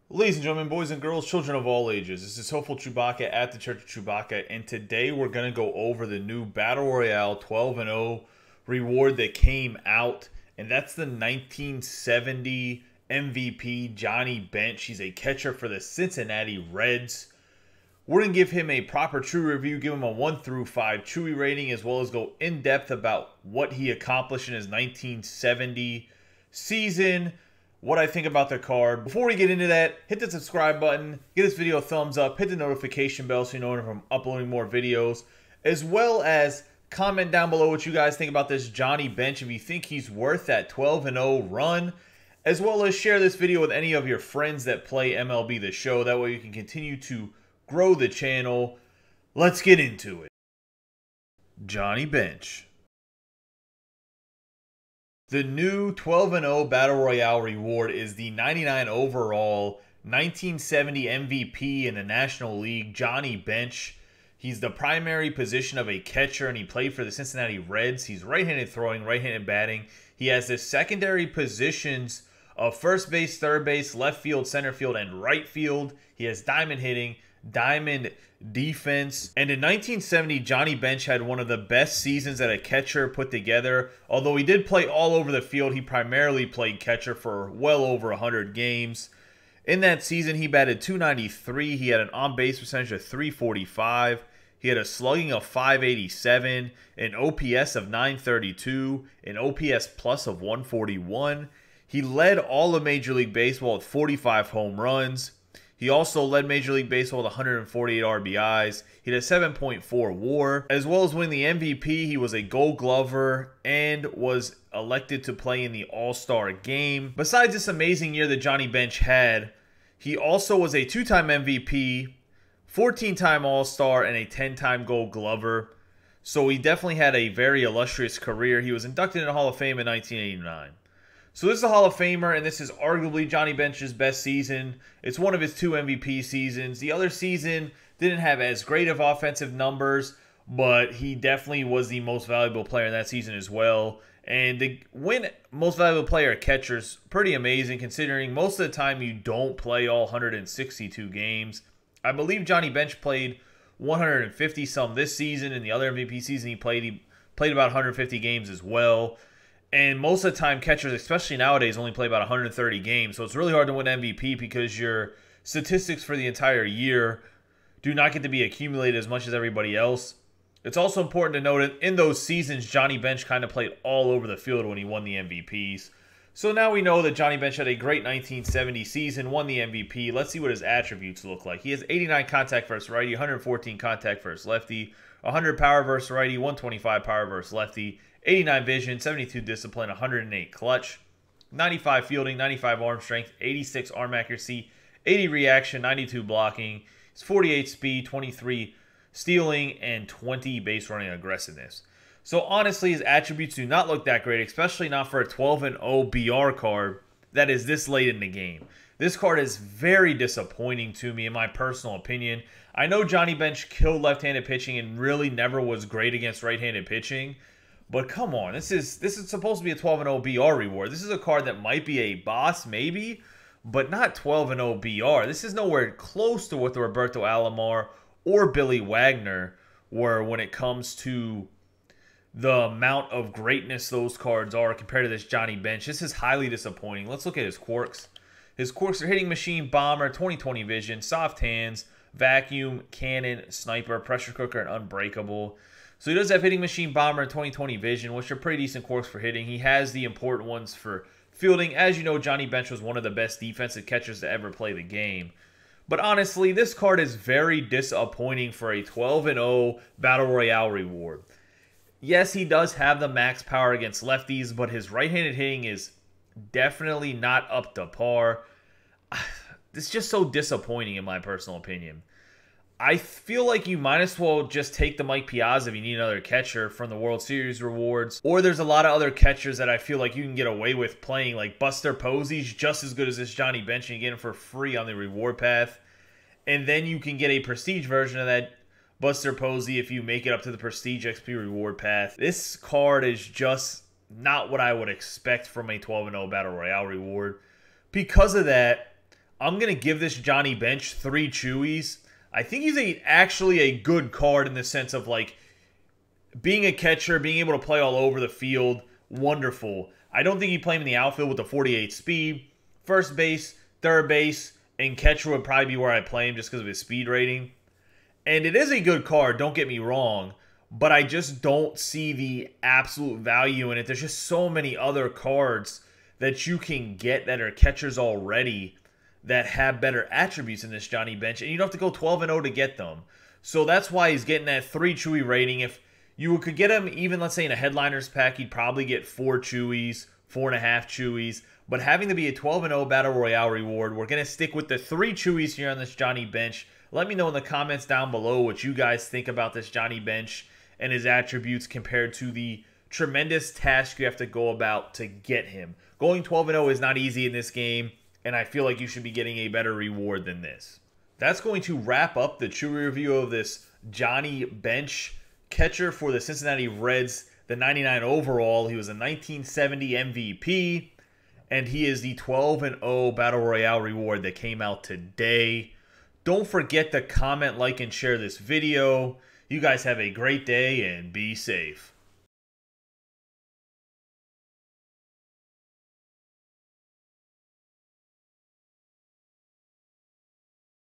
Ladies and gentlemen, boys and girls, children of all ages, this is Hopeful Chewbacca at the Church of Chewbacca, and today we're going to go over the new Battle Royale 12-0 reward that came out, and that's the 1970 MVP Johnny Bench. He's a catcher for the Cincinnati Reds. We're going to give him a proper Chewie review, give him a 1 through 5 Chewie rating, as well as go in depth about what he accomplished in his 1970 season, what I think about the card. Before we get into that, hit the subscribe button, give this video a thumbs up, hit the notification bell so you know when I'm uploading more videos, as well as comment down below what you guys think about this Johnny Bench, if you think he's worth that 12-0 run, as well as share this video with any of your friends that play MLB The Show. That way you can continue to grow the channel. Let's get into it. Johnny Bench. The new 12-0 Battle Royale reward is the 99 overall 1970 MVP in the National League, Johnny Bench. He's the primary position of a catcher, and he played for the Cincinnati Reds. He's right-handed throwing, right-handed batting. He has the secondary positions of first base, third base, left field, center field, and right field. He has diamond hitting, diamond defense. And in 1970, Johnny Bench had one of the best seasons that a catcher put together. Although he did play all over the field, he primarily played catcher for well over 100 games. In that season, he batted .293. He had an on-base percentage of .345. He had a slugging of .587, an OPS of .932, an OPS plus of .141. He led all of Major League Baseball with 45 home runs. He also led Major League Baseball with 148 RBIs. He had a 7.4 WAR. As well as winning the MVP, he was a Gold Glover and was elected to play in the All-Star game. Besides this amazing year that Johnny Bench had, he also was a 2-time MVP, 14-time All-Star, and a 10-time Gold Glover. So he definitely had a very illustrious career. He was inducted in the Hall of Fame in 1989. So this is a Hall of Famer, and this is arguably Johnny Bench's best season. It's one of his 2 MVP seasons. The other season didn't have as great of offensive numbers, but he definitely was the most valuable player in that season as well. And to win most valuable player catcher is pretty amazing, considering most of the time you don't play all 162 games. I believe Johnny Bench played 150 some this season, and the other MVP season he played about 150 games as well. And most of the time, catchers, especially nowadays, only play about 130 games. So it's really hard to win MVP because your statistics for the entire year do not get to be accumulated as much as everybody else. It's also important to note that in those seasons, Johnny Bench kind of played all over the field when he won the MVPs. So now we know that Johnny Bench had a great 1970 season, won the MVP. Let's see what his attributes look like. He has 89 contact versus righty, 114 contact versus lefty, 100 power versus righty, 125 power versus lefty, 89 vision, 72 discipline, 108 clutch, 95 fielding, 95 arm strength, 86 arm accuracy, 80 reaction, 92 blocking, 48 speed, 23 stealing, and 20 base running aggressiveness. So honestly, his attributes do not look that great, especially not for a 12-0 BR card that is this late in the game. This card is very disappointing to me in my personal opinion. I know Johnny Bench killed left-handed pitching and really never was great against right-handed pitching. But come on, this is supposed to be a 12-0 BR reward. This is a card that might be a boss, maybe, but not 12-0 BR. This is nowhere close to what the Roberto Alomar or Billy Wagner were when it comes to the amount of greatness those cards are compared to this Johnny Bench. This is highly disappointing. Let's look at his quirks. His quirks are hitting machine, bomber, 20/20 vision, soft hands, vacuum, cannon, sniper, pressure cooker, and unbreakable. So he does have hitting machine, bomber, and 20/20 vision, which are pretty decent quirks for hitting. He has the important ones for fielding. As you know, Johnny Bench was one of the best defensive catchers to ever play the game. But honestly, this card is very disappointing for a 12-0 Battle Royale reward. Yes, he does have the max power against lefties, but his right-handed hitting is definitely not up to par. It's just so disappointing in my personal opinion. I feel like you might as well just take the Mike Piazza if you need another catcher from the World Series rewards. Or there's a lot of other catchers that I feel like you can get away with playing. Like Buster Posey's just as good as this Johnny Bench, and you get him for free on the reward path. And then you can get a prestige version of that Buster Posey if you make it up to the prestige XP reward path. This card is just not what I would expect from a 12-0 Battle Royale reward. Because of that, I'm going to give this Johnny Bench 3 Chewies. I think he's actually a good card in the sense of like being a catcher, being able to play all over the field. Wonderful. I don't think he'd play him in the outfield with the 48 speed. First base, third base, and catcher would probably be where I play him just because of his speed rating. And it is a good card, don't get me wrong, but I just don't see the absolute value in it. There's just so many other cards that you can get that are catchers already that have better attributes in this Johnny Bench, and you don't have to go 12-0 to get them. So that's why he's getting that 3 Chewie rating. If you could get him even, let's say, in a headliners pack, you'd probably get 4 Chewies, 4.5 Chewies. But having to be a 12-0 Battle Royale reward, we're going to stick with the 3 Chewies here on this Johnny Bench. Let me know in the comments down below what you guys think about this Johnny Bench and his attributes compared to the tremendous task you have to go about to get him. Going 12-0 is not easy in this game, and I feel like you should be getting a better reward than this. That's going to wrap up the Chewie review of this Johnny Bench catcher for the Cincinnati Reds, the 99 overall. He was a 1970 MVP, and he is the 12-0 Battle Royale reward that came out today. Don't forget to comment, like, and share this video. You guys have a great day and be safe.